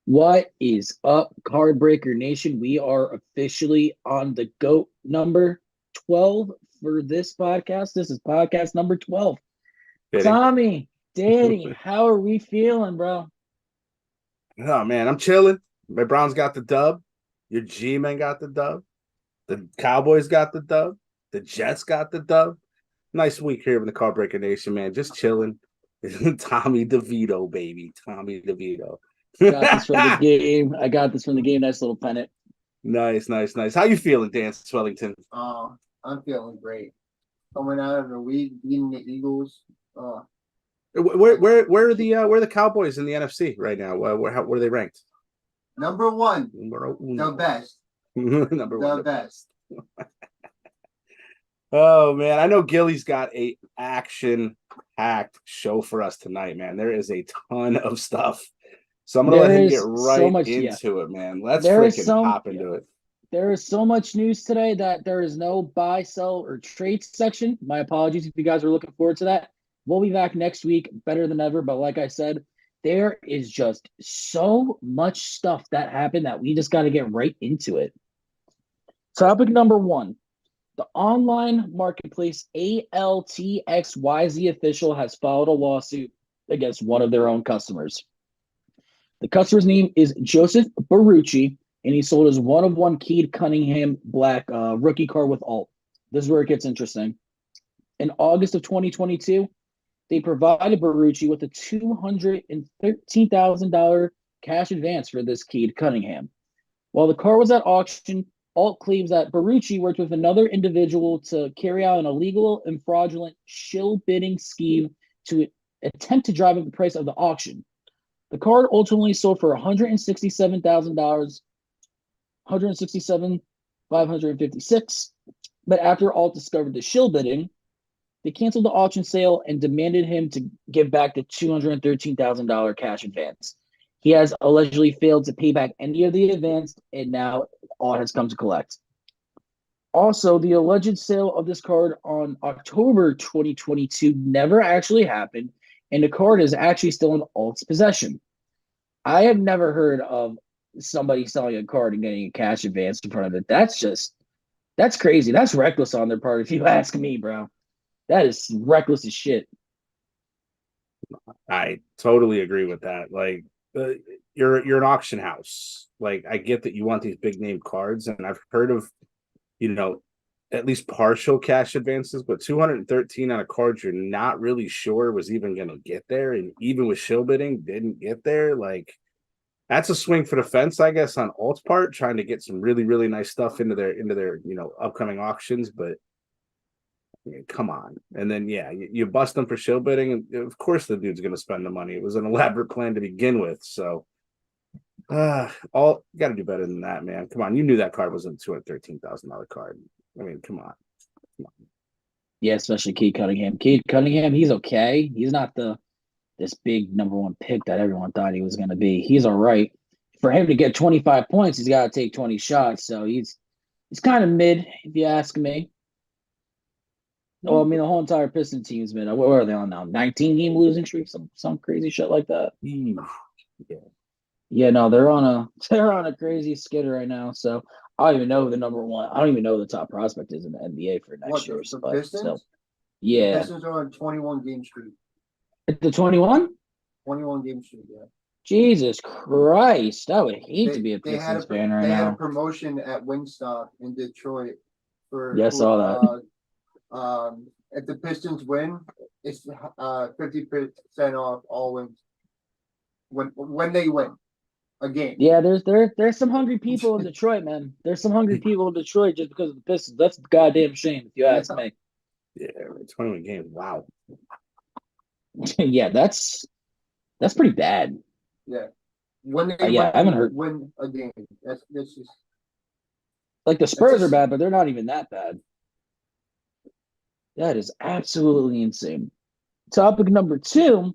What is up, Card Breaker Nation? We are officially on the GOAT number 12 for this podcast. This is podcast number 12. Fitting. Tommy, Danny, how are we feeling, bro? Oh man, I'm chilling. My Browns got the dub. Your G-men got the dub. The Cowboys got the dub. The Jets got the dub. Nice week here in the Cardbreaker Nation, man. Just chilling. Tommy DeVito, baby. Tommy DeVito. Got this from the game. I got this from the game. Nice little pennant. Nice, nice, nice. How you feeling, Dan Swellington? I'm feeling great. Coming out of the week, beating the Eagles. Where are the Cowboys in the NFC right now? Where are they ranked? Number one, Number the best, Number one. the best. Oh man, I know Gilly's got a action-packed show for us tonight, man. There is a ton of stuff. So I'm gonna let There him get is so right much, into it, man. Let's There is freaking some hop into it. there is so much news today that there is no buy, sell, or trade section. My apologies if you guys are looking forward to that. We'll be back next week, better than ever. But like I said, there is just so much stuff that happened that we just got to get right into it. Topic number one. The online marketplace ALTXYZ official has filed a lawsuit against one of their own customers. The customer's name is Joseph Barucci, and he sold his one-of-one Cade Cunningham black rookie card with alt. This is where it gets interesting. In August of 2022, they provided Barucci with a $213,000 cash advance for this Cade Cunningham. While the car was at auction, Alt claims that Barucci worked with another individual to carry out an illegal and fraudulent shill bidding scheme to attempt to drive up the price of the auction. The card ultimately sold for $167,000, 167,556. But after Alt discovered the shill bidding, they canceled the auction sale and demanded him to give back the $213,000 cash advance. He has allegedly failed to pay back any of the advance, and now all has come to collect. Also, the alleged sale of this card on October 2022 never actually happened, and the card is actually still in Alt's possession. I have never heard of somebody selling a card and getting a cash advance in front of it. That's crazy. That's reckless on their part, if you ask me, bro. That is reckless as shit. I totally agree with that. Like, you're an auction house. Like, I get that you want these big name cards, and I've heard of, you know, at least partial cash advances, but 213 on a card you're not really sure was even going to get there, and even with shill bidding, didn't get there. Like, that's a swing for the fence, I guess, on Alt's part, trying to get some really, really nice stuff into their upcoming auctions. But I mean, come on. And then you bust them for shill bidding, and of course the dude's going to spend the money. It was an elaborate plan to begin with, so all got to do better than that, man. Come on, you knew that card wasn't a $213,000 card. I mean, come on. Yeah, especially Cade Cunningham. Cade Cunningham, he's okay. He's not this big number one pick that everyone thought he was going to be. He's all right. For him to get 25 points, he's got to take 20 shots. So he's kind of mid, if you ask me. Well, I mean, the whole entire Piston team's mid. What are they on now? 19-game losing streak, some crazy shit like that. Yeah. Yeah, no, they're on a crazy skid right now. So I don't even know who the number one. I don't even know who the top prospect is in the NBA for next year. The But Pistons? still, The yeah, Pistons are on 21 game streak. the 21. 21 game streak, yeah. Jesus Christ, I would hate to be a They had Pistons fan right they had a now. promotion at Wingstop in Detroit for Yeah, I saw that. if the Pistons win, it's 50% off all wins when they win a game. Yeah, there's some hungry people in Detroit, man. There's some hungry people in Detroit just because of the Pistons. That's a goddamn shame, if you ask me. Yeah, 21 games. Wow. Yeah, that's pretty bad. Yeah, when they Yeah, I haven't heard. win a game, that's just Like the Spurs are just bad, but they're not even that bad. That is absolutely insane. Topic number two,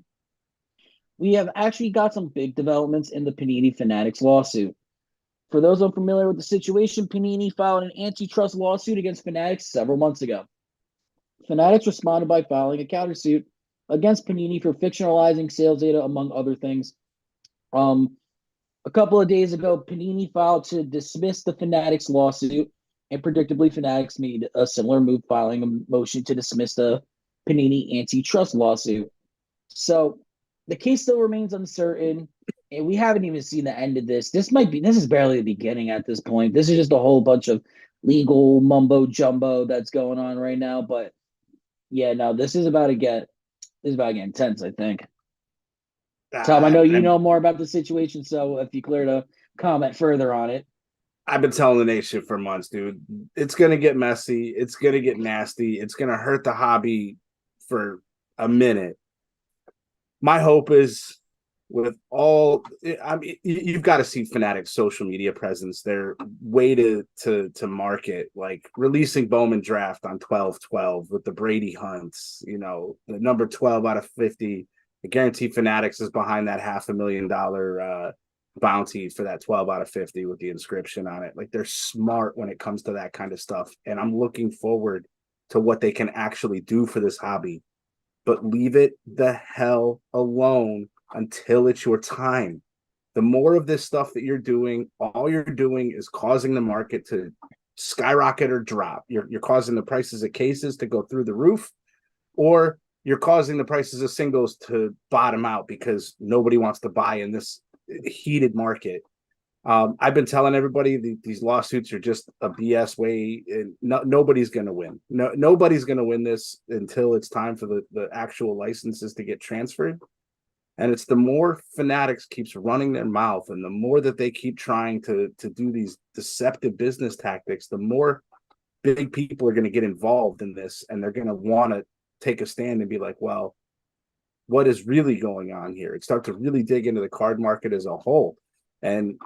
we have actually got some big developments in the Panini Fanatics lawsuit. For those unfamiliar with the situation, Panini filed an antitrust lawsuit against Fanatics several months ago. Fanatics responded by filing a countersuit against Panini for fictionalizing sales data, among other things. A a couple of days ago, Panini filed to dismiss the Fanatics lawsuit, and predictably, Fanatics made a similar move, filing a motion to dismiss the Panini antitrust lawsuit. So the case still remains uncertain, and we haven't even seen the end of this. This is barely the beginning at this point. This is just a whole bunch of legal mumbo jumbo that's going on right now. But yeah, no, this is about to get intense, I think. Tom, I know you know more about the situation, so if you care to comment further on it. I've been telling the nation for months, dude. It's gonna get messy. It's gonna get nasty. It's gonna hurt the hobby for a minute. My hope is with all, I mean, you've got to see Fanatics' social media presence, their way to market, like releasing Bowman draft on 12/12 with the Brady hunts, the number 12 out of 50. I guarantee Fanatics is behind that $500,000 bounty for that 12 out of 50 with the inscription on it. Like, they're smart when it comes to that kind of stuff. And I'm looking forward to what they can actually do for this hobby. But leave it the hell alone until it's your time. The more of this stuff that you're doing, all you're doing is causing the market to skyrocket or drop. You're causing the prices of cases to go through the roof, or you're causing the prices of singles to bottom out because nobody wants to buy in this heated market. I've been telling everybody these lawsuits are just a BS way, and nobody's going to win. Nobody's going to win this until it's time for the actual licenses to get transferred. And it's the more Fanatics keeps running their mouth, and the more that they keep trying to do these deceptive business tactics, the more big people are going to get involved in this, and they're going to want to take a stand and be like, well, what is really going on here? And start to really dig into the card market as a whole. And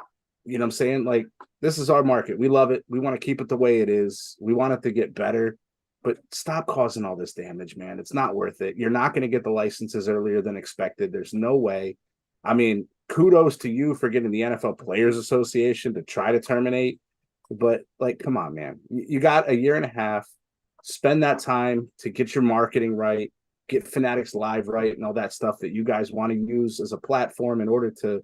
you know what I'm saying? Like, this is our market. We love it. We want to keep it the way it is. We want it to get better, but stop causing all this damage, man. It's not worth it. You're not going to get the licenses earlier than expected. There's no way. I mean, kudos to you for getting the NFL Players Association to try to terminate. But, like, come on, man. You got a year and a half. Spend that time to get your marketing right, get Fanatics Live right, and all that stuff that you guys want to use as a platform in order to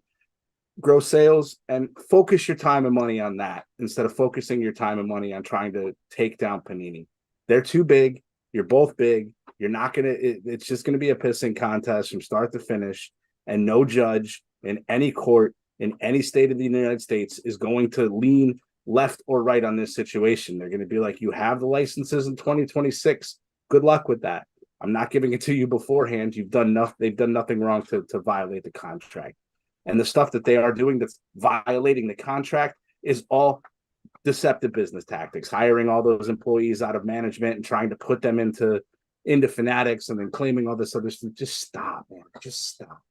grow sales, and focus your time and money on that instead of focusing your time and money on trying to take down Panini. They're too big. You're both big. You're not going to, it's just going to be a pissing contest from start to finish, and no judge in any court in any state of the United States is going to lean left or right on this situation. They're going to be like, you have the licenses in 2026. Good luck with that. I'm not giving it to you beforehand. They've done nothing wrong to violate the contract. And the stuff that they are doing that's violating the contract is all deceptive business tactics, hiring all those employees out of management and trying to put them into Fanatics and then claiming all this other stuff. Just stop, man. Just stop.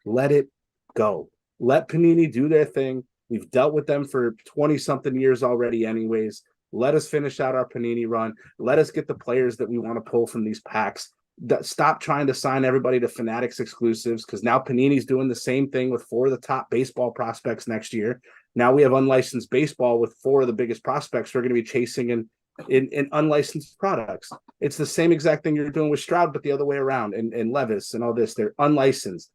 Let it go. Let Panini do their thing. We've dealt with them for 20-something years already anyways. Let us finish out our Panini run. Let us get the players that we want to pull from these packs. Stop trying to sign everybody to Fanatics exclusives, because now Panini's doing the same thing with 4 of the top baseball prospects next year. Now we have unlicensed baseball with 4 of the biggest prospects we're going to be chasing in unlicensed products. It's the same exact thing you're doing with Stroud, but the other way around, and Levis and all this. They're unlicensed.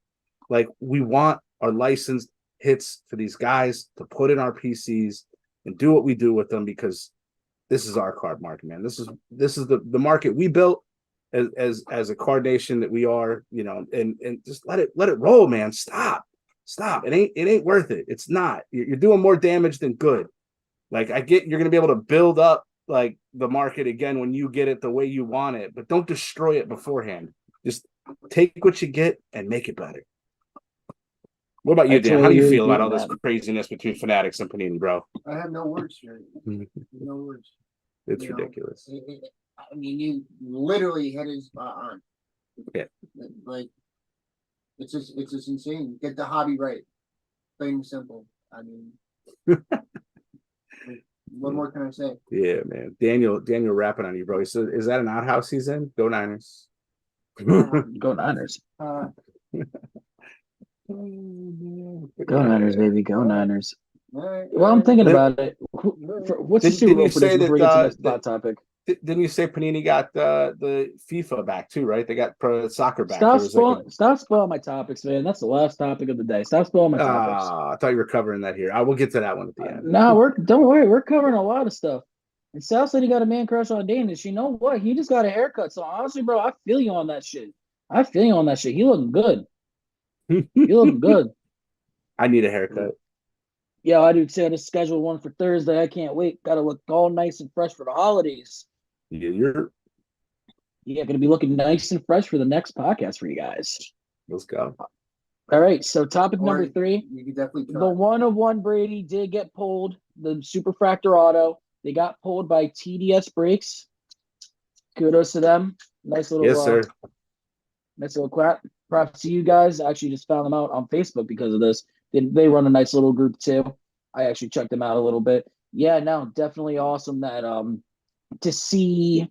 Like, we want our licensed hits for these guys to put in our PCs and do what we do with them, because this is our card market, man. This is the market we built as a card nation that we are, and just let it roll, man. Stop. It ain't worth it. It's not. You're doing more damage than good. Like, I get you're going to be able to build up like the market again when you get it the way you want it, but don't destroy it beforehand. Just take what you get and make it better. What about you, Dan? How do you feel about all this craziness between Fanatics and Panini, bro? I have no words for it. No words. It's ridiculous. I mean, you literally hit his on. Yeah. Like, it's just insane. Get the hobby right. Plain and simple. I mean, what more can I say? Yeah, man. Daniel rapping on you, bro. So is that an outhouse he's in? Go Niners. Go Niners. Go Niners, baby. Go Niners. Well, I'm thinking about it. What's the Super Bowl prediction before we get to the next hot topic? Didn't you say Panini got the FIFA back too, right? They got pro soccer back. There was Stop spoiling my topics, man. That's the last topic of the day. Stop spoiling my topics. I thought you were covering that here. I will get to that one at the end. No, don't worry, we're covering a lot of stuff. And Sal said he got a man crush on Danish. You know what? He just got a haircut. So honestly, bro, I feel you on that shit. I feel you on that shit. He looking good. He looking good. I need a haircut. Yeah, I do too. I just scheduled one for Thursday. I can't wait. Got to look all nice and fresh for the holidays. You're Yeah, going to be looking nice and fresh for the next podcast for you guys. Let's go. All right. So topic number 3. You can definitely try. The 1 of 1 Brady did get pulled. The Superfractor Auto. They got pulled by TDS Brakes. Kudos to them. Nice little, yes, sir. Nice little props to you guys. I actually just found them out on Facebook because of this. They run a nice little group too. I actually checked them out a little bit. Yeah, no, definitely awesome that to see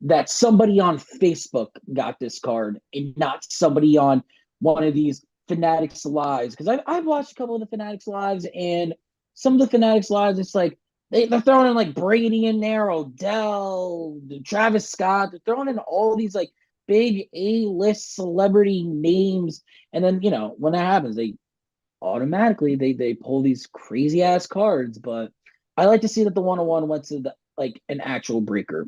that somebody on Facebook got this card and not somebody on one of these Fanatics lives. Because I've watched a couple of the Fanatics lives, and some of the Fanatics lives, it's like they're throwing in like Brady in there, Odell, Travis Scott. They're throwing in all these like big A-list celebrity names, and then when that happens, they automatically they pull these crazy ass cards. But I like to see that the 101 went to an actual breaker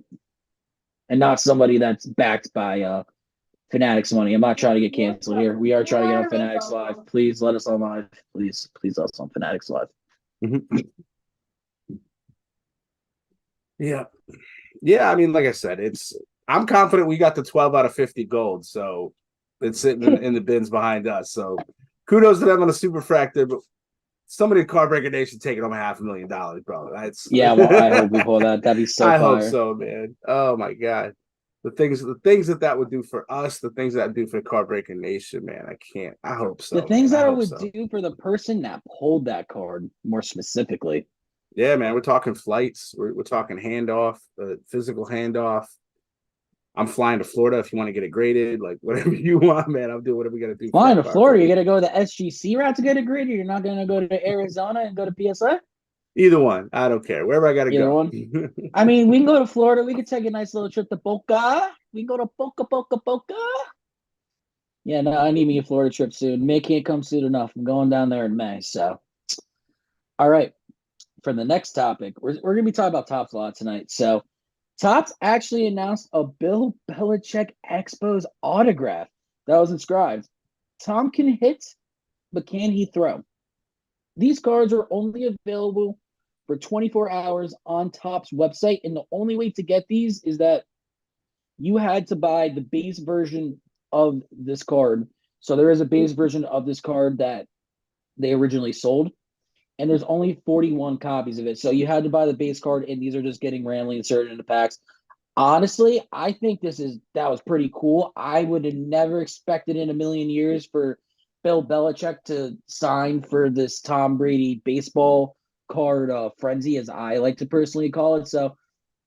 and not somebody that's backed by Fanatics money. I'm not trying to get canceled here. We are trying to get on Fanatics Live. Please let us on live. Please let us on Fanatics Live. Yeah. I mean, like I said, I'm confident we got the 12 out of 50 gold, so it's sitting in the bins behind us. So kudos to them on the Superfractor, but somebody at Cardbreaker Nation taking home $500,000, bro. Yeah, well, I hope we pull that. That'd be so I fire. hope so, man. Oh my god. The things that would do for us, the things that would do for Cardbreaker Nation, man. I hope so. The things man. that it would do for the person that pulled that card more specifically. Yeah, man. We're talking flights. We're talking handoff, physical handoff. I'm flying to Florida if you want to get it graded, like whatever you want, man. I'll do whatever we got to do. Flying to Florida, you got to go the SGC route to get it graded. You're not going to go to Arizona and go to PSA. Either one, I don't care. Wherever I got to go. One. I mean, we can go to Florida. We could take a nice little trip to Boca. We can go to Boca. Yeah, no, I need me a Florida trip soon. May can't come soon enough. I'm going down there in May. So, all right. For the next topic, we're going to be talking about Topps a lot tonight. So, Topps actually announced a Bill Belichick Expos autograph that was inscribed. Tom can hit, but can he throw? These cards are only available for 24 hours on Topps website, and the only way to get these is that you had to buy the base version of this card. So there is a base version of this card that they originally sold, and there's only 41 copies of it. So you had to buy the base card, and these are just getting randomly inserted into packs. Honestly, I think that was pretty cool. I would have never expected in a million years for Bill Belichick to sign for this Tom Brady baseball card frenzy, as I like to personally call it. So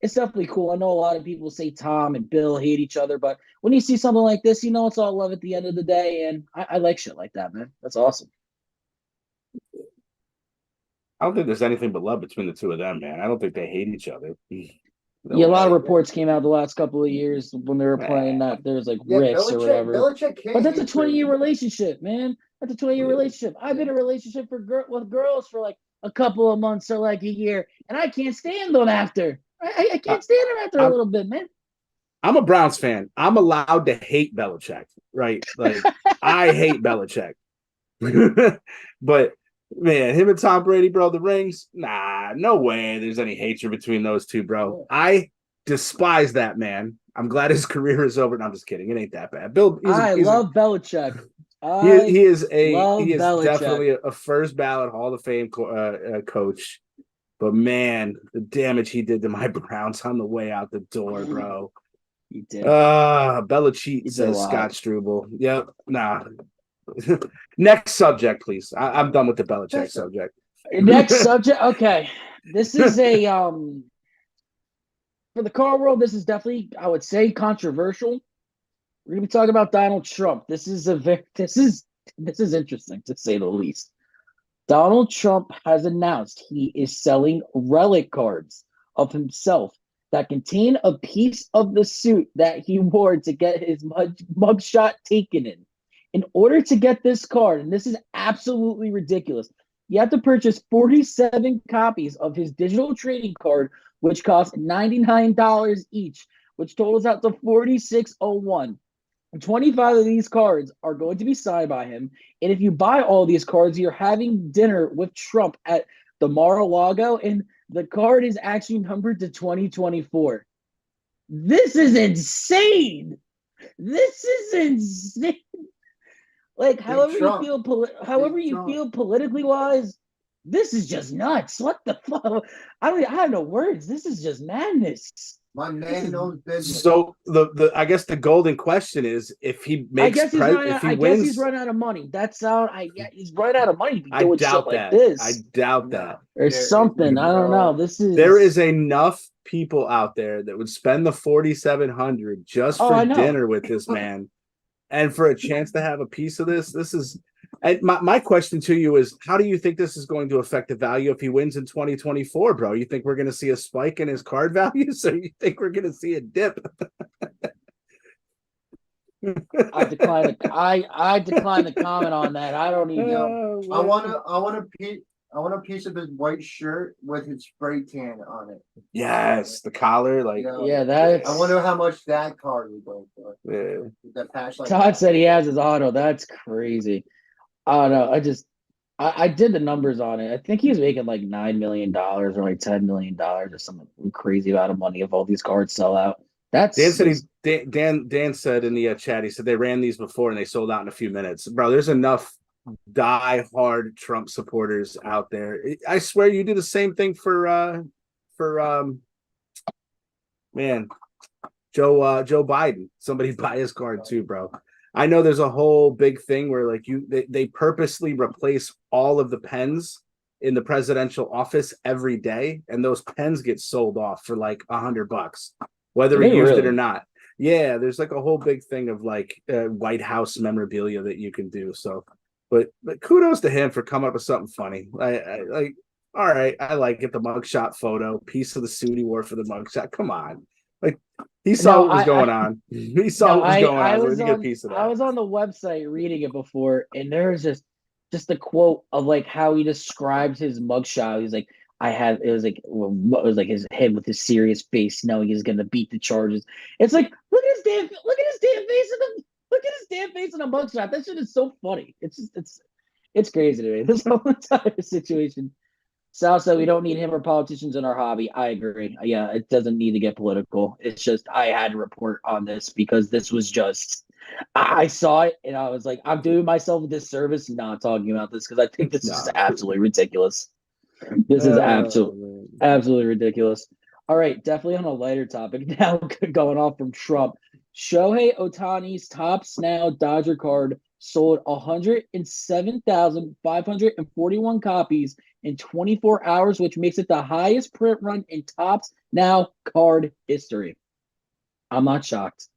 it's definitely cool. I know a lot of people say Tom and Bill hate each other, but when you see something like this, it's all love at the end of the day, and I like shit like that, man. That's awesome. I don't think there's anything but love between the two of them, man. I don't think they hate each other. A lot of reports came out the last couple of years when they were playing that there's rifts or whatever. But that's a 20-year relationship, man. That's a 20-year relationship. I've been in a relationship with girls for a couple of months or a year, and I can't stand them after. I can't stand them after a little bit, man. I'm a Browns fan. I'm allowed to hate Belichick, right? I hate Belichick. But man, him and Tom Brady, bro, the rings, nah, no way there's any hatred between those two, bro. I despise that man. I'm glad his career is over. No, I'm just kidding. It ain't that bad. I love Belichick. He is definitely a first ballot Hall of Fame coach. But man, the damage he did to my Browns on the way out the door, bro. He did. Belichick, says Scott Struble. Yep. Nah. Next subject, please. I'm done with the Belichick subject. Next subject. Okay. This is a for the car world, this is definitely, I would say, controversial. We're gonna be talking about Donald Trump. This is interesting to say the least. Donald Trump has announced he is selling relic cards of himself that contain a piece of the suit that he wore to get his mugshot taken in. In order to get this card, and this is absolutely ridiculous, you have to purchase 47 copies of his digital trading card, which costs $99 each, which totals out to $46.01. 25 of these cards are going to be signed by him. And if you buy all these cards, you're having dinner with Trump at the Mar-a-Lago, and the card is actually numbered to 2024. This is insane. This is insane. Like, however you feel politically wise, this is just nuts. What the fuck? I have no words. This is just madness. My man knows business. So the I guess the golden question is if he makes I guess he's run out of money. He's run out of money doing shit like this. I doubt that. Or something. I don't know. There is enough people out there that would spend the 4,700 just for dinner with this man. And for a chance to have a piece of this is, and my question to you is, how do you think this is going to affect the value if he wins in 2024, bro? You think we're going to see a spike in his card values, or you think we're going to see a dip? I decline to comment on that. I don't even know. I want a piece of his white shirt with his spray tan on it. Yes, the collar, like that's. I wonder how much that card would go for. Yeah. That patch, like Todd said he has his auto. That's crazy. I don't know. I did the numbers on it. I think he's making like $9 million or like $10 million or some crazy amount of money if all these cards sell out. That's Dan said in the chat. He said they ran these before and they sold out in a few minutes. Bro, there's enough die-hard Trump supporters out there. I swear you do the same thing for Joe Biden. Somebody buy his card too, bro. I know there's a whole big thing where like they purposely replace all of the pens in the presidential office every day, and those pens get sold off for like $100, whether he used it or not. Yeah, there's like a whole big thing of like White House memorabilia that you can do. So, but kudos to him for coming up with something funny. I like. All right, I like it. The mugshot photo, piece of the suit he wore for the mugshot. Come on, like he saw what was going on. He saw what was going on. Where'd you get a piece of that? I was on the website reading it before, and there was just a quote of like how he describes his mugshot. He's like, it was like his head with his serious face, knowing he's gonna beat the charges. It's like, look at his damn face in a mugshot. That shit is so funny. It's crazy to me. This whole entire situation. Sal said we don't need him or politicians in our hobby. I agree. Yeah, it doesn't need to get political. It's just I had to report on this because this was just I saw it and I was like, I'm doing myself a disservice not talking about this because I think this is absolutely ridiculous. This is absolutely ridiculous. All right, definitely on a lighter topic now, going off from Trump. Shohei Ohtani's Topps Now Dodger card sold 107,541 copies in 24 hours, which makes it the highest print run in Topps Now card history. I'm not shocked.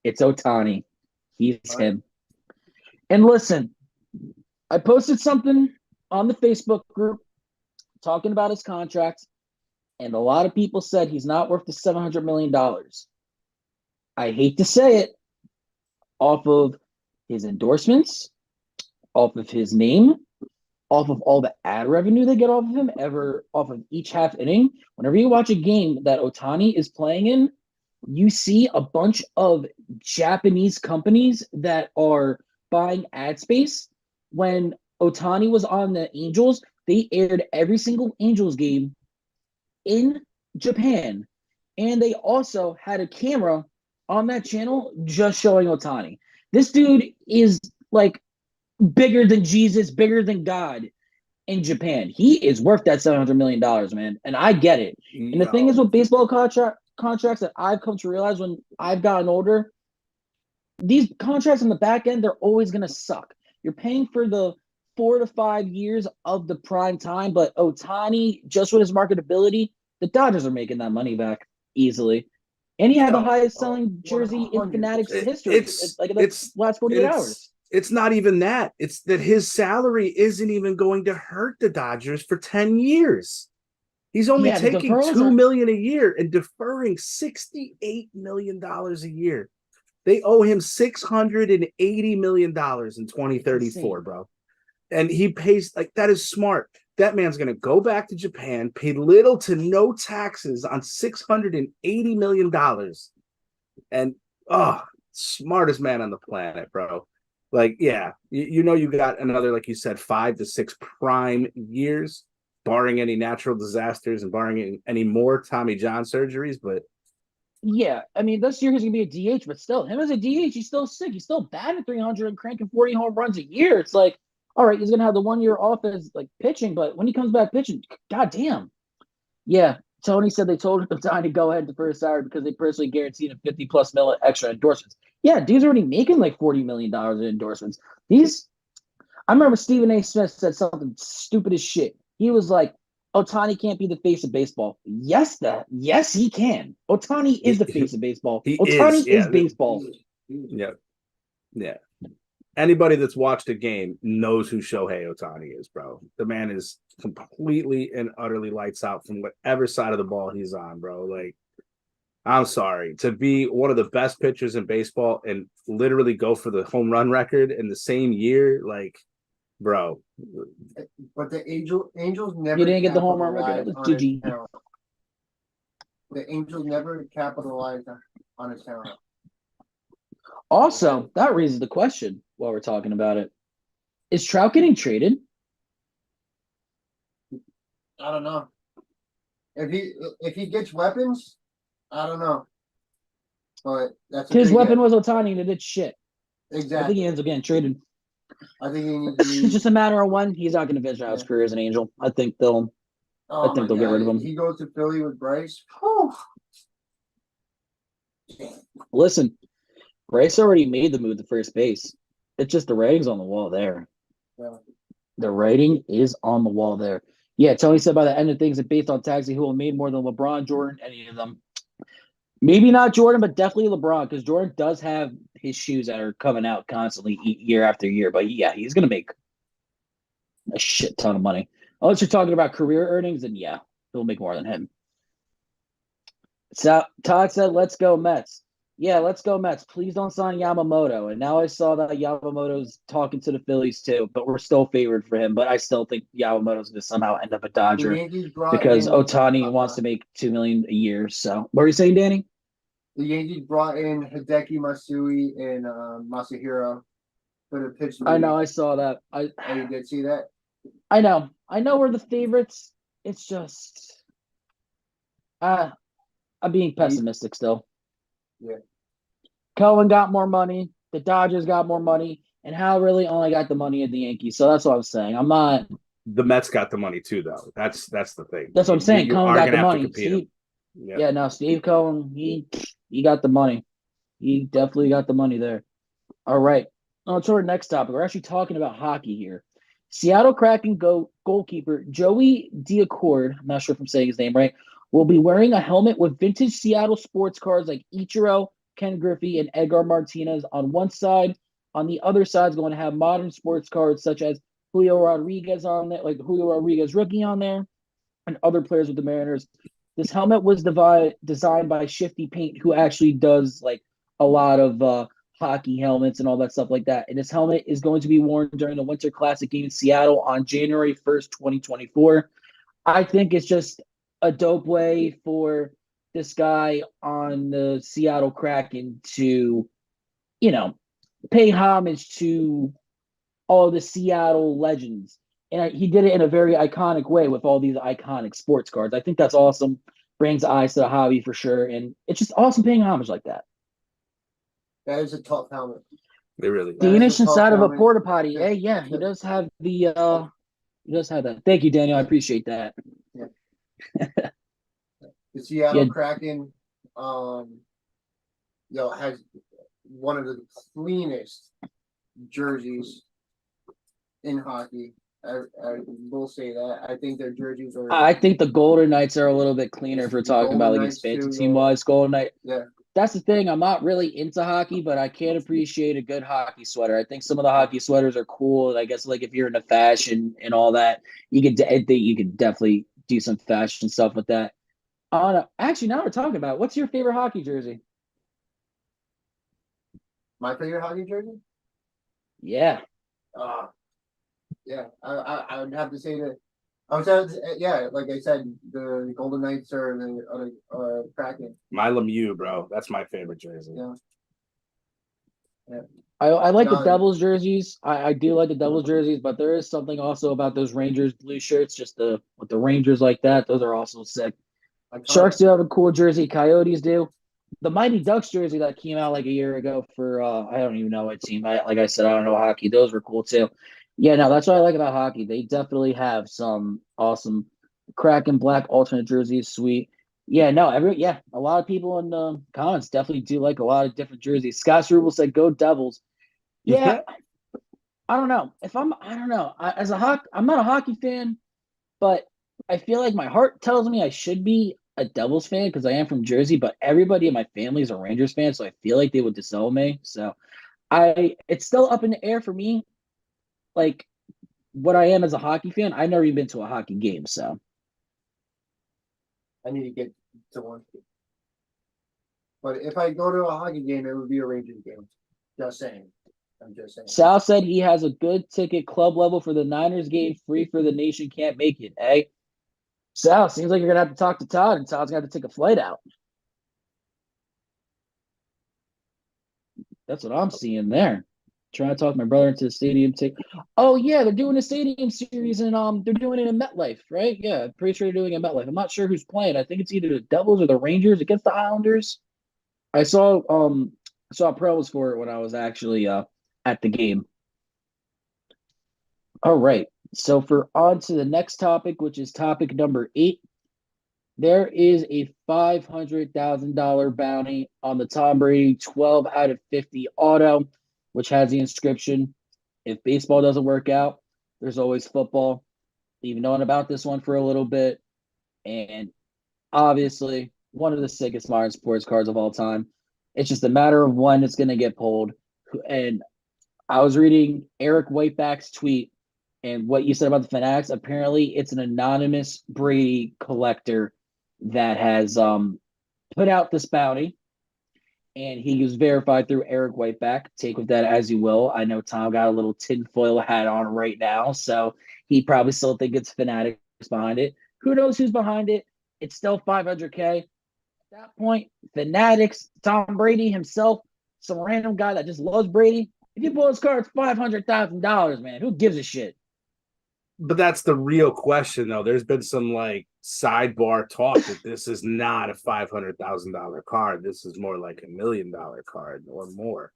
It's Ohtani. He's him. And listen, I posted something on the Facebook group talking about his contract, and a lot of people said he's not worth the $700 million. I hate to say it, off of his endorsements, off of his name, off of all the ad revenue they get off of him, off of each half inning. Whenever you watch a game that Ohtani is playing in, you see a bunch of Japanese companies that are buying ad space. When Ohtani was on the Angels, they aired every single Angels game in Japan. And they also had a camera on that channel just showing Ohtani. This dude is like bigger than Jesus, bigger than God in Japan. He is worth that $700 million, man. And I get it. And the thing is with baseball contracts that I've come to realize when I've gotten older, these contracts on the back end, they're always going to suck. You're paying for the 4 to 5 years of the prime time, but Ohtani, just with his marketability, the Dodgers are making that money back easily. And he had the highest selling jersey in Fanatics history. It's last 48 hours. It's not even that. It's that his salary isn't even going to hurt the Dodgers for 10 years. He's only Yeah, the taking deferrals $2 are million a year and deferring $68 million a year. They owe him $680 million in 2034, insane. bro. And he pays like that is smart. That man's gonna go back to Japan, pay little to no taxes on $680 million. And smartest man on the planet, bro. Like, yeah, you got another, like you said, 5 to 6 prime years, barring any natural disasters and barring any more Tommy John surgeries. But Yeah, I mean, this year he's gonna be a DH, but still, him as a DH, he's still sick. He's still batting 300 and cranking 40 home runs a year. It's like, all right, he's gonna have the 1 year off as like pitching, but when he comes back pitching, goddamn. Yeah, Tony said they told him time to go ahead to first salary because they personally guaranteed him 50 plus million extra endorsements. Yeah, dude's already making like $40 million in endorsements. I remember Stephen A. Smith said something stupid as shit. He was like, Otani can't be the face of baseball. Yes, he can. Otani is the face of baseball. he is, Otani yeah, is baseball. yeah, yeah. Anybody that's watched a game knows who Shohei Otani is, bro. The man is completely and utterly lights out from whatever side of the ball he's on, bro. Like, I'm sorry, to be one of the best pitchers in baseball and literally go for the home run record in the same year, like, bro. But the Angels You never didn't get the home run record. That capitalized was on his GG. talent. The Angels never capitalized on his talent. Also, that raises the question while we're talking about it. Is Trout getting traded? I don't know. If he gets weapons, I don't know. But that's His weapon was Otani and it did shit. I think exactly. he ends up getting traded. I think he needs to It's leave. just a matter of when he's not going to finish out his career as an Angel. I think they'll Oh my they'll get rid of God. him. He goes to Philly with Bryce. Whew. Listen, Bryce already made the move to first base. It's just the writing's on the wall there. Yeah. The writing is on the wall there. Yeah, Tony said by the end of things, that based on taxi, who will made more than LeBron, Jordan, any of them. Maybe not Jordan, but definitely LeBron, because Jordan does have his shoes that are coming out constantly year after year. But yeah, he's going to make a shit ton of money. Unless you're talking about career earnings, then yeah, he'll make more than him. So Todd said, let's go Mets. Yeah, let's go Mets. Please don't sign Yamamoto. And now I saw that Yamamoto's talking to the Phillies too, but we're still favored for him. But I still think Yamamoto's going to somehow end up a The Dodger Yankees brought because in Otani wants to make $2 million a year. So what are you saying, Danny? the Yankees brought in Hideki Matsui and Masahiro for the pitch. I know, I saw that. Oh, you did see that? I know we're the favorites. It's just, I'm being pessimistic still. Yeah. Cohen got more money. The Dodgers got more money, and Hal really only got the money at the Yankees. So that's what I was saying. I'm not. The Mets got the money too, though. That's the thing. That's what I'm saying. You Cohen are got gonna the have to money. compete Steve, him. yeah, no, Steve Cohen, he got the money. He definitely got the money there. All right. On to our next topic. We're actually talking about hockey here. Seattle Kraken goalkeeper Joey Diacord, I'm not sure if I'm saying his name right, will be wearing a helmet with vintage Seattle sports cards like Ichiro, Ken Griffey, and Edgar Martinez on one side. On the other side is going to have modern sports cards such as Julio Rodriguez on there, like Julio Rodriguez rookie on there, and other players with the Mariners. This helmet was designed by Shifty Paint, who actually does like a lot of hockey helmets and all that stuff like that. And this helmet is going to be worn during the Winter Classic game in Seattle on January 1st, 2024. I think it's just a dope way for this guy on the Seattle Kraken to, pay homage to all the Seattle legends. And he did it in a very iconic way with all these iconic sports cards. I think that's awesome. Brings eyes to the hobby for sure. And it's just awesome paying homage like that. That is a tough helmet. They really. Danish inside of a porta potty. Yeah. Hey, yeah, he does have the he does have that. Thank you, Daniel. I appreciate that. Yeah. The Seattle Kraken, has one of the cleanest jerseys in hockey. I will say that. I think their jerseys are. I think the Golden Knights are a little bit cleaner if we're talking about like expansion team wise. Golden Knight. Yeah. That's the thing. I'm not really into hockey, but I can appreciate a good hockey sweater. I think some of the hockey sweaters are cool. And I guess like if you're into fashion and all that, you could definitely do some fashion stuff with that. Actually, now we're talking about what's your favorite hockey jersey? My favorite hockey jersey? Yeah. Uh, yeah, I would have to say that. I would say, yeah, like I said, the Golden Knights or the other Kraken. My Lemieux, bro. That's my favorite jersey. Yeah, yeah. I like the No, Devils jerseys. I do like the Devils jerseys, but there is something also about those Rangers blue shirts, just the with the Rangers like that. Those are also sick. Sharks do have a cool jersey. Coyotes do. The Mighty Ducks jersey that came out like a year ago for I don't even know what team. Like I said, I don't know hockey. Those were cool too. Yeah, no, that's what I like about hockey. They definitely have some awesome Kraken black alternate jerseys. Sweet. Yeah, no, a lot of people in the comments definitely do like a lot of different jerseys. Scott Struble said, "Go Devils." Yeah, Yeah. I don't know. I don't know. I'm not a hockey fan, but I feel like my heart tells me I should be a Devils fan because I am from Jersey, but everybody in my family is a Rangers fan, so I feel like they would disown me. So it's still up in the air for me, like what I am as a hockey fan. I've never even been to a hockey game, so I need to get to one. But if I go to a hockey game, it would be a Rangers game. Just saying. I'm just saying. Sal said he has a good ticket club level for the Niners game, free for the nation can't make it. Eh? Sal, seems like you're gonna have to talk to Todd, and Todd's gonna have to take a flight out. That's what I'm seeing there. Trying to talk my brother into the stadium. Oh yeah, they're doing a stadium series and they're doing it in MetLife, right? Yeah, pretty sure they're doing it in MetLife. I'm not sure who's playing. I think it's either the Devils or the Rangers against the Islanders. I saw promos for it when I was actually at the game. All right. So for on to the next topic, which is topic number 8. There is a $500,000 bounty on the Tom Brady 12 out of 50 auto, which has the inscription, if baseball doesn't work out, there's always football. We've known about this one for a little bit. And obviously, one of the sickest modern sports cards of all time. It's just a matter of when it's going to get pulled. And I was reading Eric Whiteback's tweet and what you said about the Fanatics. Apparently, it's an anonymous Brady collector that has put out this bounty, and he was verified through Eric Whiteback. Take with that as you will. I know Tom got a little tinfoil hat on right now, so he probably still thinks it's Fanatics behind it. Who knows who's behind it? It's still 500K. At that point, Fanatics, Tom Brady himself, some random guy that just loves Brady. If you pull his card, it's $500,000, man. Who gives a shit? But that's the real question, though. There's been some like sidebar talk that this is not a $500,000 card. This is more like $1 million card or more.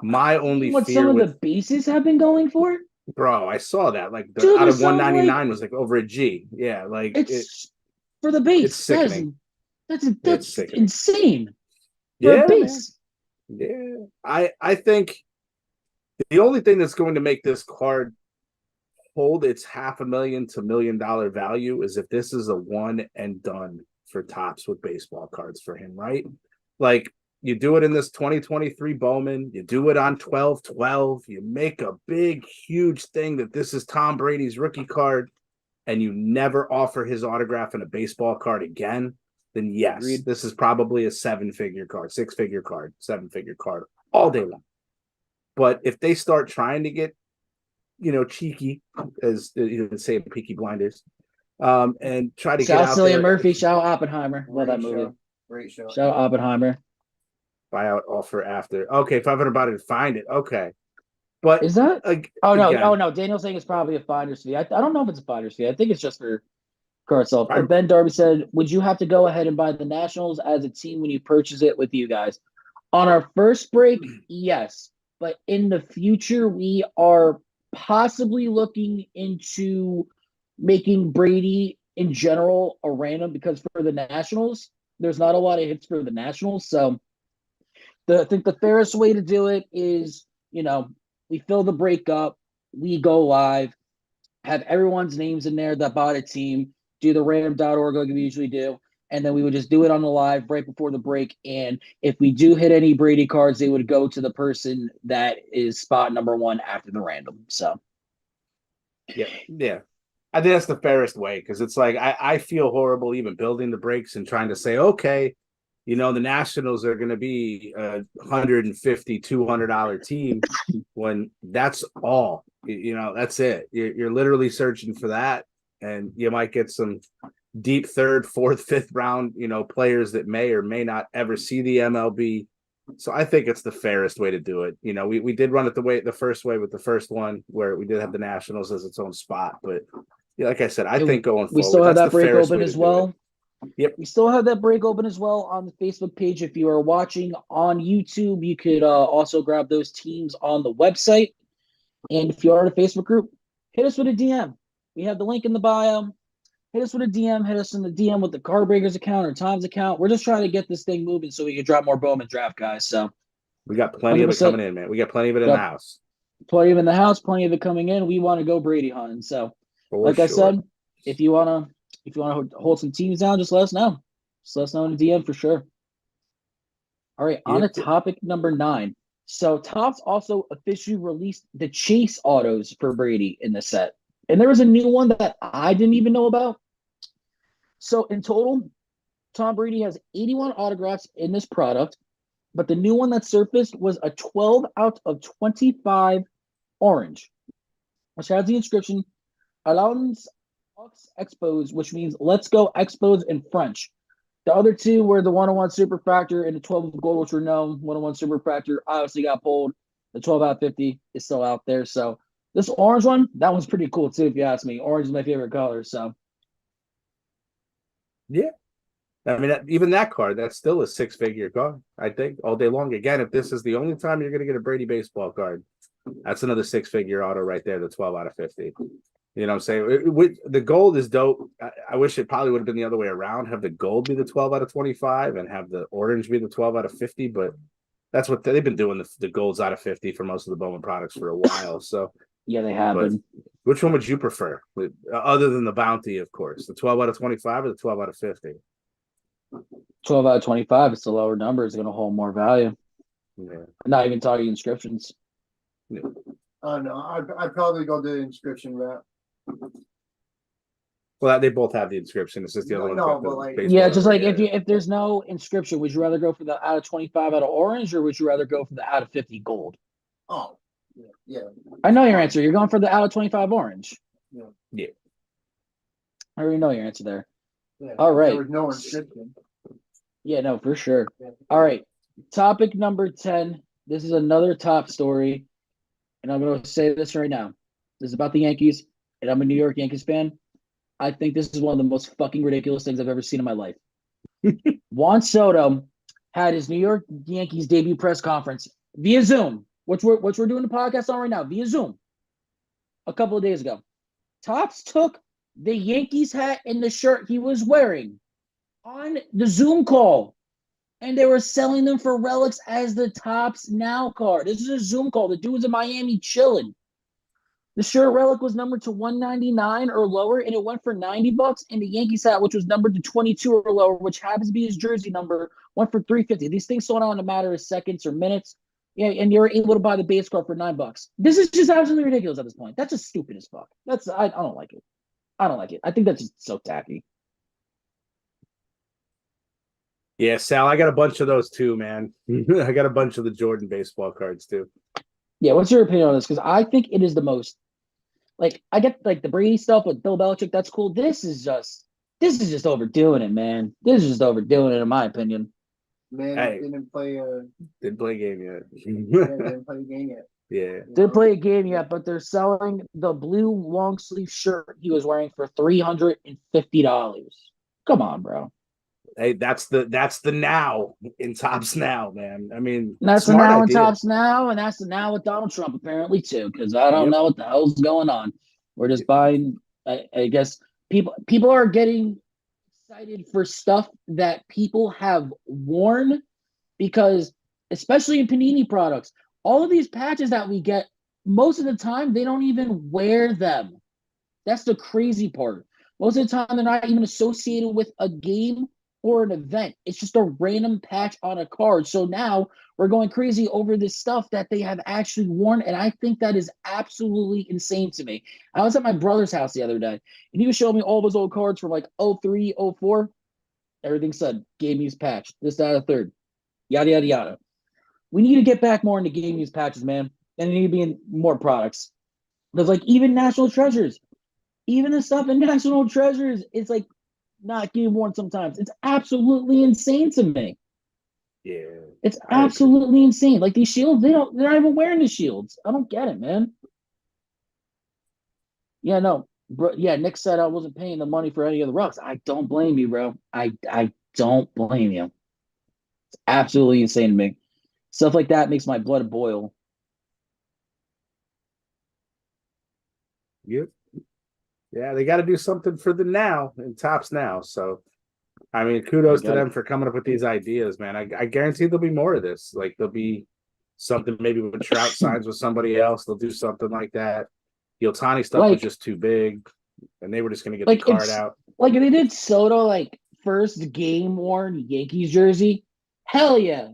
My only What fear some of with the bases have been going for? bro, I saw that like the Dude, out there's of some 199 like was like over a G. Yeah, like it's for the it's base. sickening. It's That's sickening. insane for a Yeah, man. base. Yeah, I think the only thing that's going to make this card hold its $500,000 to $1 million value is if this is a one and done for Topps with baseball cards for him, right? Like you do it in this 2023 Bowman, you do it on 12/12, you make a big, huge thing that this is Tom Brady's rookie card, and you never offer his autograph in a baseball card again, then yes, Agreed. this is probably a 7-figure card, 6-figure card, 7-figure card all day long. But if they start trying to get cheeky, as you would say, Peaky Blinders, and try to get Shout out Cillian there. Murphy, shout Oppenheimer. Love that movie. Show. Great show. Shout Oppenheimer. Buyout offer after. Okay, 500 about it. Find it. Okay, but Is that? Oh no! again, Oh no! Daniel's saying it's probably a finder's fee. I don't know if it's a finder's fee. I think it's just for card itself. I, Ben Darby said, "Would you have to go ahead and buy the Nationals as a team when you purchase it with you guys?" On our first break, yes, but in the future, we are possibly looking into making Brady in general a random because for the Nationals, there's not a lot of hits for the Nationals. So I think the fairest way to do it is, we fill the break up, we go live, have everyone's names in there that bought a team, do the random.org like we usually do, and then we would just do it on the live right before the break. And if we do hit any Brady cards, they would go to the person that is spot number 1 after the random. So yeah. I think that's the fairest way because it's like I feel horrible even building the breaks and trying to say, okay, the Nationals are going to be a $150-$200 team when that's all. That's it. You're literally searching for that, and you might get some deep third, fourth, fifth round, players that may or may not ever see the MLB. So I think it's the fairest way to do it. We did run it the first way with the first one where we did have the Nationals as its own spot, but yeah, like I said, I think going we forward, still have that's that the break fairest open way as to do it. well. Yep. We still have that break open as well on the Facebook page. If you are watching on YouTube, you could also grab those teams on the website. And if you are in a Facebook group, hit us with a DM. We have the link in the bio. Hit us with a DM. Hit us in the DM with the Card Breakers account or Times account. We're just trying to get this thing moving so we can drop more Bowman draft guys. So we got plenty of it coming in, man. We got plenty of it in the house. Plenty of it in the house, plenty of it coming in. We want to go Brady hunting. So, I said, if you wanna hold some teams down, just let us know. Just let us know in the DM for sure. All right, on to topic number 9. So Topps also officially released the chase autos for Brady in the set. And there was a new one that I didn't even know about. So in total, Tom Brady has 81 autographs in this product, but the new one that surfaced was a 12 out of 25 orange, which has the inscription Allons Expos, which means let's go Expos in French. The other two were the 101 Superfractor and the 12 gold, which were known. 101 Superfractor obviously got pulled. The 12 out of 50 is still out there. So this orange one, that one's pretty cool too, if you ask me. Orange is my favorite color. So yeah, I mean, even that card, that's still a 6-figure card, I think, all day long. Again, if this is the only time you're going to get a Brady baseball card, that's another 6-figure auto right there, the 12 out of 50. You know what I'm saying? The gold is dope. I wish it probably would have been the other way around. Have the gold be the 12 out of 25 and have the orange be the 12 out of 50. But that's what they've been doing, the golds out of 50 for most of the Bowman products for a while. So yeah, they have been. Which one would you prefer? Other than the bounty, of course. The 12 out of 25 or the 12 out of 50? 12 out of 25, it's a lower number. It's going to hold more value. Yeah. I'm not even talking inscriptions. Yeah. No, I'd probably go the inscription route. Well, they both have the inscription. It's just the other one. No, but like, yeah, just like if there's no inscription, would you rather go for the out of 25 out of orange, or would you rather go for the out of 50 gold? Oh, yeah. I know your answer. You're going for the out of 25 orange. Yeah. I already know your answer there. Yeah, all right. There was no inscription. Yeah, no, for sure. All right. Topic number 10. This is another top story. And I'm going to say this right now. This is about the Yankees, and I'm a New York Yankees fan. I think this is one of the most fucking ridiculous things I've ever seen in my life. Juan Soto had his New York Yankees debut press conference via Zoom, which we're doing the podcast on right now, via Zoom, a couple of days ago. Topps took the Yankees hat and the shirt he was wearing on the Zoom call, and they were selling them for relics as the Topps Now card. This is a Zoom call. The dude was in Miami chilling. The shirt relic was numbered to $199 or lower, and it went for $90. And the Yankees hat, which was numbered to 22 or lower, which happens to be his jersey number, went for $350. These things sold out in a matter of seconds or minutes. Yeah, and you're able to buy the base card for $9. This is just absolutely ridiculous at this point. That's just stupid as fuck. I don't like it. I don't like it. I think that's just so tacky. Yeah, Sal, I got a bunch of those too, man. I got a bunch of the Jordan baseball cards too. Yeah, what's your opinion on this? Because I think it is the most, like, I get like the Brady stuff with Bill Belichick. That's cool. This is just overdoing it, man. This is just overdoing it, in my opinion. Man, didn't play a game yet. didn't play a game yet. Yeah. Didn't play a game yet, but they're selling the blue long sleeve shirt he was wearing for $350. Come on, bro. Hey, that's the now in Topps Now, man. I mean, that's the now in Topps Now, and that's the now with Donald Trump apparently too, because I don't know what the hell's going on. We're just buying. I guess people are getting excited for stuff that people have worn, because especially in Panini products, all of these patches that we get, most of the time they don't even wear them. That's the crazy part. Most of the time they're not even associated with a game or an event. It's just a random patch on a card. So now we're going crazy over this stuff that they have actually worn. And I think that is absolutely insane to me. I was at my brother's house the other day, and he was showing me all of his old cards from like 03, 04. Everything said game use patch, this, that, a third, yada, yada, yada. We need to get back more into game use patches, man. And it need to be in more products. There's like even National Treasures, even the stuff in National Treasures, it's like not game worn sometimes. It's absolutely insane to me. Yeah, It's I agree. absolutely insane. Like these shields, they're not even wearing the shields. I don't get it, man. Yeah, no, bro. Yeah, Nick said I wasn't paying the money for any of the rucks. I don't blame you, bro. I don't blame you. It's absolutely insane to me. Stuff like that makes my blood boil. Yep. Yeah, they got to do something for the now and tops now. So, I mean, They kudos to got it. them for coming up with these ideas, man. I guarantee there'll be more of this. Like there'll be something maybe when Trout signs with somebody else, they'll do something like that. The Otani stuff was Like, just too big, and they were just going to get the like card it's out. like if they did Soto like first game worn Yankees jersey. Hell yeah,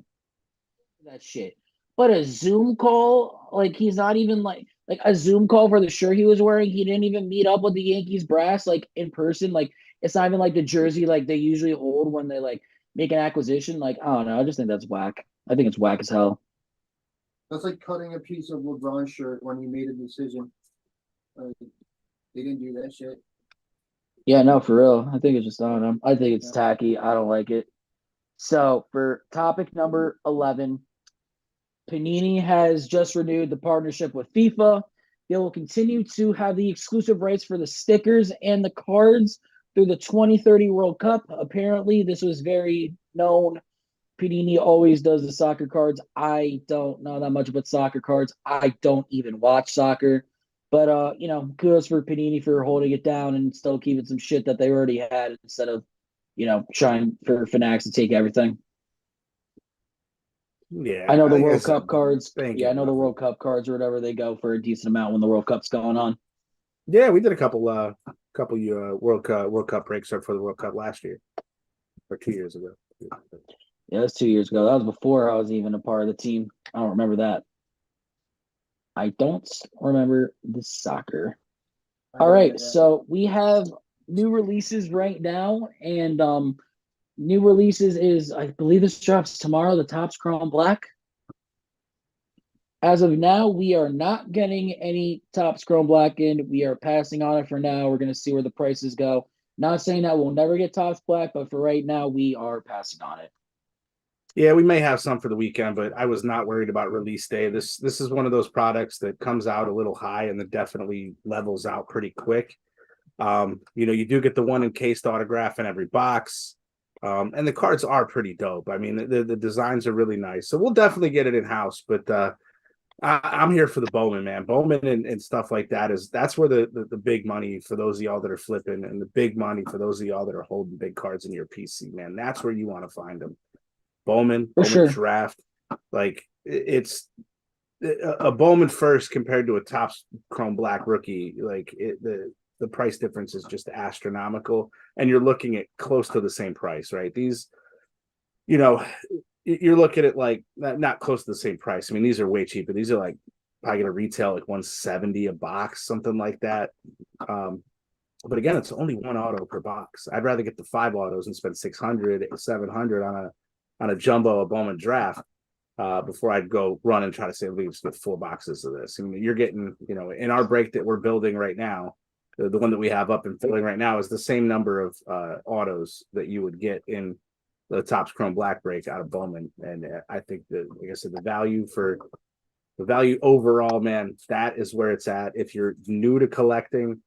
that shit. But a Zoom call, like he's not even like a Zoom call for the shirt he was wearing. He didn't even meet up with the Yankees brass like in person. Like it's not even like the jersey like they usually hold when they like make an acquisition. Like I don't know. I just think that's whack. I think it's whack as hell. That's like cutting a piece of LeBron's shirt when he made a decision. They didn't do that shit. Yeah, no, for real. I think it's just I don't know. I think it's tacky. I don't like it. So for topic number 11, Panini has just renewed the partnership with FIFA. They will continue to have the exclusive rights for the stickers and the cards through the 2030 World Cup. Apparently, this was very known. Panini always does the soccer cards. I don't know that much about soccer cards. I don't even watch soccer. But kudos for Panini for holding it down and still keeping some shit that they already had instead of, trying for Fanatics to take everything. I Yeah, know the like I World Cup said, cards. they ain't Yeah, I getting know the nothing. World Cup cards or whatever they go for a decent amount when the World Cup's going on. Yeah, we did a couple World Cup breaks for the World Cup last year or 2 years ago. Yeah, that's 2 years ago. That was before I was even a part of the team. I don't remember that. I don't remember the soccer. I All don't right, know. so we have new releases right now, and new releases is I believe this drops tomorrow. The Topps Chrome Black. As of now, we are not getting any Topps Chrome Black in. We are passing on it for now. We're going to see where the prices go. Not saying that we'll never get Topps Black, but for right now, we are passing on it. Yeah, we may have some for the weekend, but I was not worried about release day. This is one of those products that comes out a little high and then definitely levels out pretty quick. You do get the one encased autograph in every box. And the cards are pretty dope. I mean, the designs are really nice. So we'll definitely get it in house, but I'm here for the Bowman, man. Bowman and stuff like that's where the big money for those of y'all that are flipping and the big money for those of y'all that are holding big cards in your PC, man. That's where you want to find them. For Bowman sure. draft, like it's a Bowman first compared to a Topps Chrome Black rookie. Like the price difference is just astronomical, and you're looking at close to the same price, right? These, you know, you're looking at like not close to the same price. I mean, these are way cheaper. These are like probably gonna retail like 170 a box, something like that. But again, it's only one auto per box. I'd rather get the 5 autos and spend 600, 700 on a jumbo, a Bowman draft before I'd go run and try to say, let's get 4 boxes of this. I mean, you're getting, in our break that we're building right now, the one that we have up and filling right now is the same number of autos that you would get in the Topps Chrome Black break out of Bowman. And I think that, like I said, the value overall, man, that is where it's at. If you're new to collecting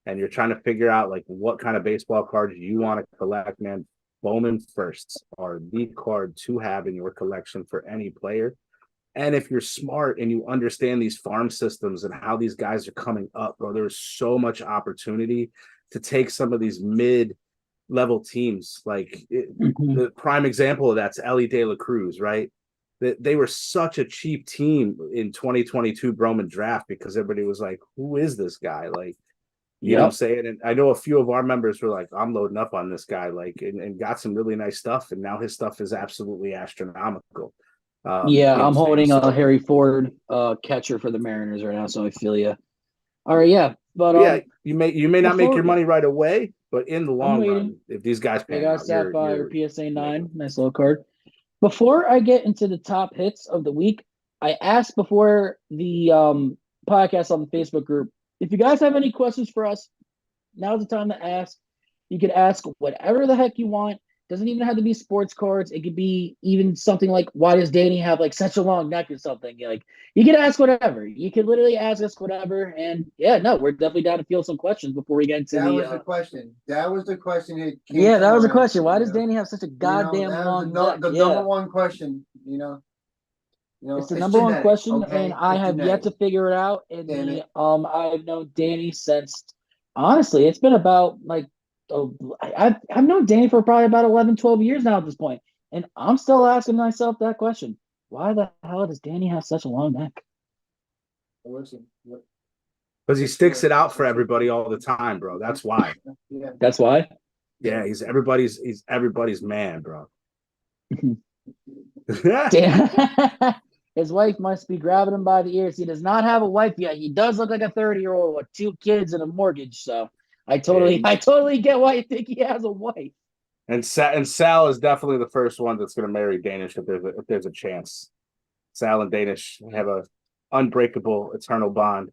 and you're trying to figure out like what kind of baseball cards you want to collect, man, Bowman firsts are the card to have in your collection for any player. And if you're smart and you understand these farm systems and how these guys are coming up, bro, there's so much opportunity to take some of these mid-level teams. Mm-hmm. The prime example of that's Ellie De La Cruz, right? They were such a cheap team in 2022 Bowman draft because everybody was like, who is this guy? Like, You know what I'm Yep. saying? And I know a few of our members were like, I'm loading up on this guy, like, and got some really nice stuff. And now his stuff is absolutely astronomical. Yeah, You know what I'm I'm saying? holding a So Harry Ford catcher for the Mariners right now, so I feel you. All right, yeah. But yeah, you may not make before your money right away, but in the I'm long waiting. run, if these guys Big pan Eye out, Sapphire you're PSA making 9, nice little card. Before I get into the top hits of the week, I asked before the podcast on the Facebook group, if you guys have any questions for us, now's the time to ask. You could ask whatever the heck you want. Doesn't even have to be sports cards. It could be even something like, why does Danny have like such a long neck or something? Like you could ask whatever. You could literally ask us whatever. And yeah, no, we're definitely down to field some questions before we get into That the was the question. That was the question that came yeah, to that was a mind. question. Why does Danny have such a goddamn that was long neck? the number Yeah. one question. It's the It's number one genetic. question, and Okay, I it's have yet genetic. to figure it out. And Damn the it. I've known Danny since honestly, it's been about like I've known Danny for probably about 11, 12 years now at this point, and I'm still asking myself that question: why the hell does Danny have such a long neck? Listen, because he sticks it out for everybody all the time, bro. That's why. yeah. That's why. Yeah, he's everybody's man, bro. Damn. His wife must be grabbing him by the ears. He does not have a wife yet. He does look like a 30-year-old with 2 kids and a mortgage. So I totally get why you think he has a wife. And Sal is definitely the first one that's going to marry Danish if there's a chance. Sal and Danish have a unbreakable eternal bond.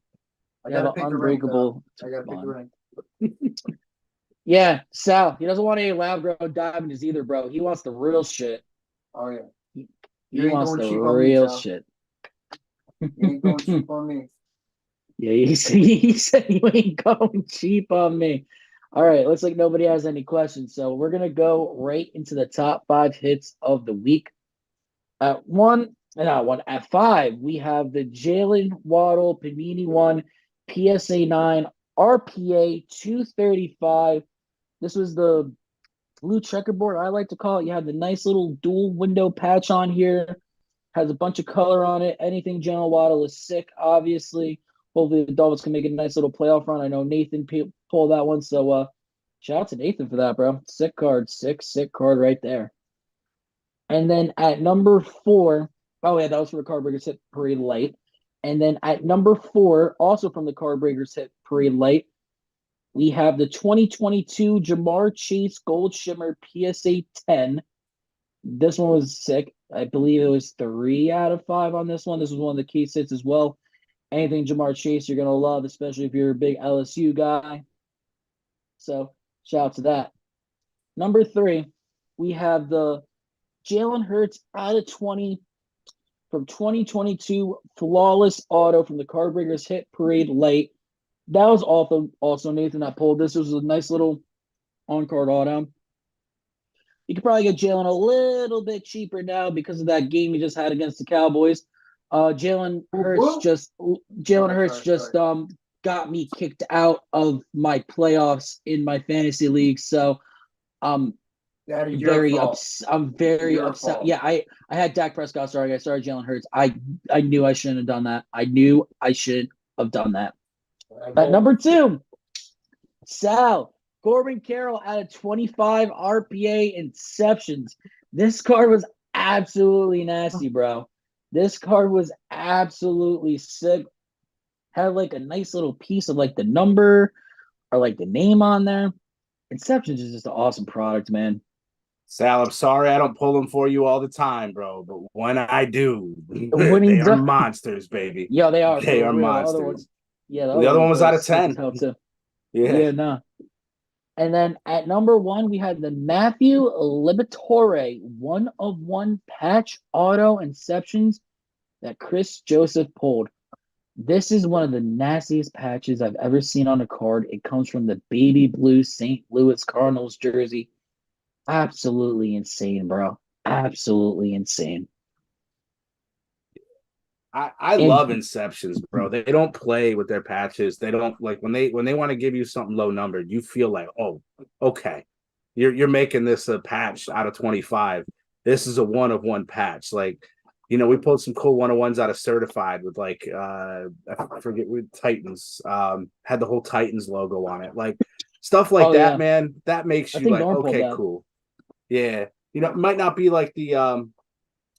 I They have gotta an pick the ring. unbreakable. I gotta pick the ring. Yeah, Sal. He doesn't want any lab grown diamonds either, bro. He wants the real shit. Oh yeah. He, You he ain't wants going the cheap on me, real Sal. shit. You ain't going cheap on me. Yeah, he said you ain't going cheap on me. All right, looks like nobody has any questions. So we're gonna go right into the top 5 hits of the week. At one, not one, at five, we have the Jalen Waddle Panini one, PSA 9, RPA 235. This was the blue checkerboard, I like to call it. You have the nice little dual window patch on here, has a bunch of color on it. Anything Jalen Waddle is sick, obviously. Hopefully the Dolphins can make a nice little playoff run. I know Nathan pulled that one, so shout out to Nathan for that, bro. Sick card, sick card right there. And then at number 4, oh yeah, that was for the Cardbreakers Hit Parade Light. And then at number 4, also from the Cardbreakers Hit Parade Light, we have the 2022 Jamar Chase Gold Shimmer PSA 10. This one was sick. I believe it was 3 out of 5 on this one. This was one of the case hits as well. Anything Jamar Chase you're going to love, especially if you're a big LSU guy. So shout out to that. Number 3, we have the Jalen Hurts out of 20 from 2022 Flawless Auto from the Cardbreakers Hit Parade Light. That was also Nathan that pulled this. It was a nice little on-card auto. You could probably get Jalen a little bit cheaper now because of that game he just had against the Cowboys. Jalen Hurts just got me kicked out of my playoffs in my fantasy league. So That is your fault. I'm very Your upset. fault. Yeah, I had Dak Prescott. Sorry, I started Jalen Hurts. I knew I shouldn't have done that. I knew I shouldn't have done that. At number 2, Sal Corbin Carroll out of 25 RPA Inceptions. This card was absolutely nasty, bro. This card was absolutely sick. Had like a nice little piece of like the number or like the name on there. Inceptions is just an awesome product, man. Sal, I'm sorry I don't pull them for you all the time, bro. But when I do, When he they are does, monsters, baby. yeah, they are They for are real. The other monsters. one, yeah, the The other other one one was out of sick as 10. hell too. Yeah. Yeah, no. And then at number 1, we had the Matthew Liberatore 1-of-1 patch auto inceptions that Chris Joseph pulled. This is one of the nastiest patches I've ever seen on a card. It comes from the baby blue St. Louis Cardinals jersey. Absolutely insane, bro. Absolutely insane. I And love Inceptions, bro. They don't play with their patches. They don't like when they want to give you something low numbered, you feel like, oh, okay. You're making this a patch out of 25. This is a 1-of-1 patch. Like we pulled some cool 101s out of certified with like I forget with Titans, had the whole Titans logo on it. Like stuff like Oh that, yeah, man, that makes I you think like, Norm pulled okay, that. cool. Yeah. It might not be like the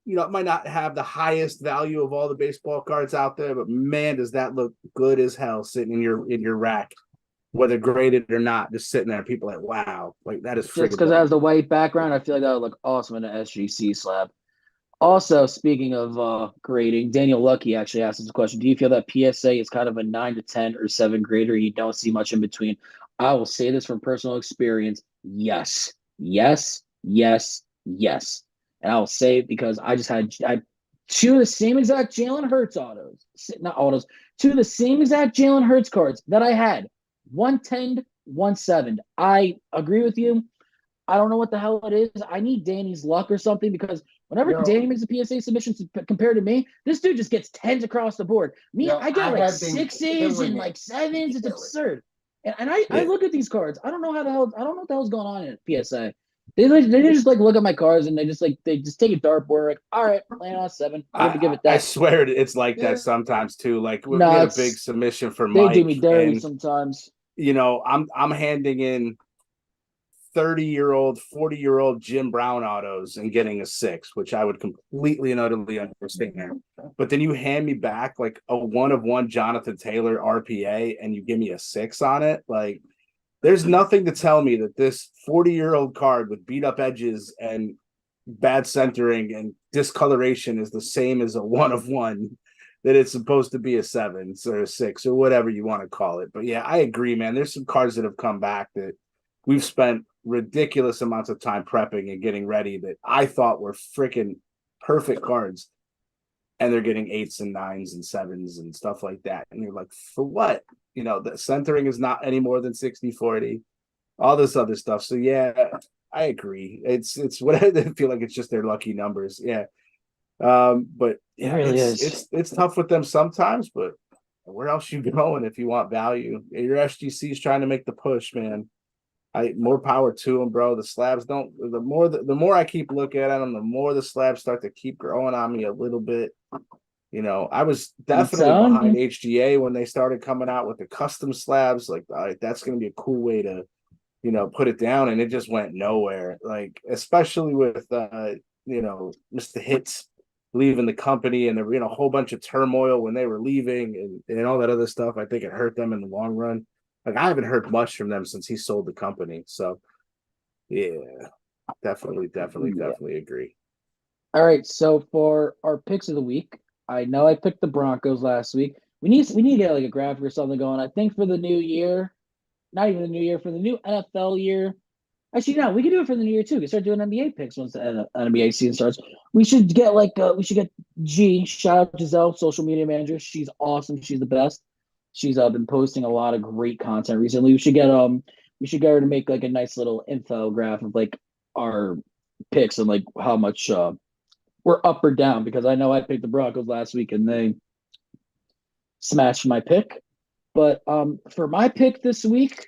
it might not have the highest value of all the baseball cards out there, but man, does that look good as hell sitting in your rack, whether graded or not, just sitting there. People are like, wow, like that is Just friggin' because it dope. has the white background, I feel like that would look awesome in an SGC slab. Also, speaking of grading, Daniel Lucky actually asked us a question. Do you feel that PSA is kind of a 9 to 10 or 7 grader? You don't see much in between. I will say this from personal experience. Yes, yes, yes, yes. And I will say it because I two of the same exact Jalen Hurts autos, not autos, two of the same exact Jalen Hurts cards that I had. 110, 1/7. I agree with you. I don't know what the hell it is. I need Danny's luck or something because whenever Yo, Danny makes a PSA submission compared to me, this dude just gets tens across the board. Me, yo, I get I like have been sixes killing and it. like sevens. It's Killing. absurd. And I Yeah. look at these cards. I don't know how the hell I don't know what the hell's going on in PSA. They just like look at my cards and they just take a dartboard like, all right, land on 7. We're gonna give it I that. swear it's like Yeah. that sometimes too. Like we No, had a big it's submission for they do Mike, me dirty and sometimes. I'm handing in 30-year-old, 40-year-old Jim Brown autos and getting a 6, which I would completely and utterly understand. But then you hand me back like a 1/1 Jonathan Taylor RPA and you give me a 6 on it. Like there's nothing to tell me that this 40-year-old card with beat up edges and bad centering and discoloration is the same as a 1/1, that it's supposed to be a 7 or a 6 or whatever you want to call it. But yeah, I agree, man. There's some cards that have come back that we've spent ridiculous amounts of time prepping and getting ready that I thought were freaking perfect cards, and they're getting 8s and 9s and 7s and stuff like that. And you're like, for what? The centering is not any more than 60/40, all this other stuff. So yeah, I agree. It's what I feel like it's just their lucky numbers. Yeah. But It yeah, really it's is. it's it's tough with them sometimes, but where else you going if you want value? Your SGC is trying to make the push, man. More power to them, bro. The slabs don't. The more I keep looking at them, the more the slabs start to keep growing on me a little bit. I was I'm definitely telling behind you. HGA when they started coming out with the custom slabs. Like, all right, that's going to be a cool way to, put it down, and it just went nowhere. Like, especially with, Mr. Hits leaving the company, and there were, a whole bunch of turmoil when they were leaving, and all that other stuff. I think it hurt them in the long run. Like, I haven't heard much from them since he sold the company. So, yeah, definitely, definitely, Yeah. definitely agree. All right, so for our picks of the week, I know I picked the Broncos last week. We need to get like a graphic or something going. I think for the new year, not even the new year, for the new NFL year. Actually, no, we can do it for the new year too. We can start doing NBA picks once the NBA season starts. We should get G. Shout out Giselle, social media manager. She's awesome. She's the best. She's been posting a lot of great content recently. We should get her to make like a nice little infograph of like our picks and like how much we're up or down because I know I picked the Broncos last week and they smashed my pick. But for my pick this week,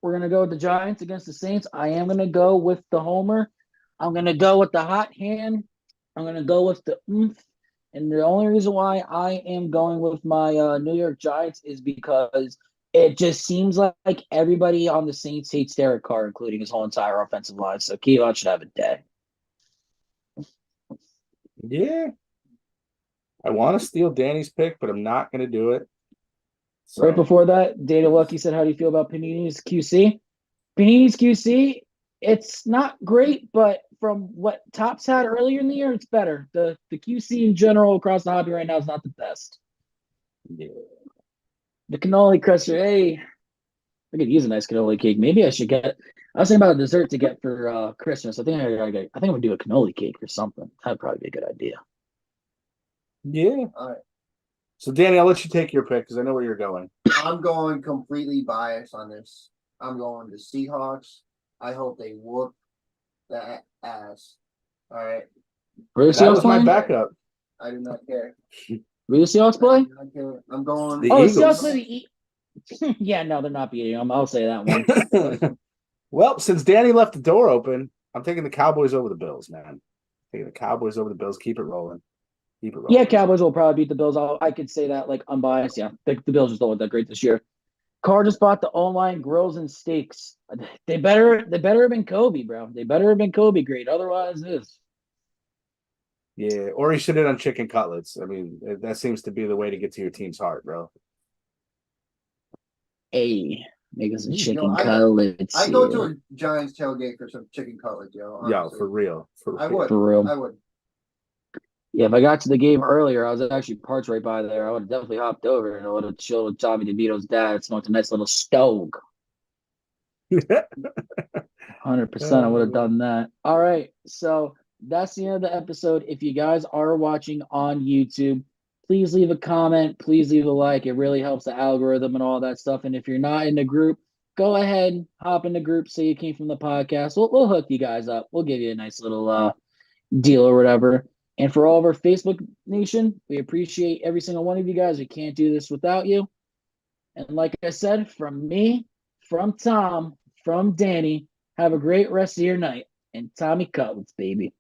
we're gonna go with the Giants against the Saints. I am gonna go with the homer. I'm gonna go with the hot hand. I'm gonna go with the oomph. And the only reason why I am going with my New York Giants is because it just seems like everybody on the Saints hates Derek Carr, including his whole entire offensive line. So Kevon should have a day. Yeah, I want to steal Danny's pick, but I'm not going to do it. Right So before that, Data Lucky said, "How do you feel about Panini's QC?" Panini's QC, it's not great, but from what Tops had earlier in the year, it's better. The QC in general across the hobby right now is not the best. yeah. The cannoli crusher, hey, I could use a nice cannoli cake. Maybe I should get. I was thinking about a dessert to get for Christmas. I think I'm gonna do a cannoli cake or something. That'd probably be a good idea. Yeah. All right. So Danny, I'll let you take your pick because I know where you're going. I'm going completely biased on this. I'm going to Seahawks. I hope they whoop that ass. All right. Where the That Seahawks was my playing? backup. I do not care. Where the Seahawks I play? do not care. I'm going. The Oh, the Eagles. Seahawks play the Yeah, no, they're not beating them. I'll say that one. Well, since Danny left the door open, I'm taking the Cowboys over the Bills, man. Taking the Cowboys over the Bills. Keep it rolling. Keep it Yeah, rolling. Cowboys will probably beat the Bills. I could say that like unbiased. Yeah, the Bills just don't look that great this year. Carr just bought the online grills and steaks. They better have been Kobe, bro. They better have been Kobe great. Otherwise, this. Yeah, or he should have done chicken cutlets. I mean, that seems to be the way to get to your team's heart, bro. Hey, make us some Yo, chicken cutlets I go to here. a Giants tailgate for some chicken cutlets, yo. Yo, Honestly, for real, for I real. would. For real. I would. Yeah, if I got to the game earlier, I was actually parked right by there. I would have definitely hopped over and I would have chilled with Tommy DeVito's dad, smoked a nice little stove. 100%, I would have done that. All right, so that's the end of the episode. If you guys are watching on YouTube, please leave a comment. Please leave a like. It really helps the algorithm and all that stuff. And if you're not in the group, go ahead, hop in the group. Say you came from the podcast. We'll hook you guys up. We'll give you a nice little deal or whatever. And for all of our Facebook nation, we appreciate every single one of you guys. We can't do this without you. And like I said, from me, from Tom, from Danny, have a great rest of your night. And Tommy Cutlets, baby.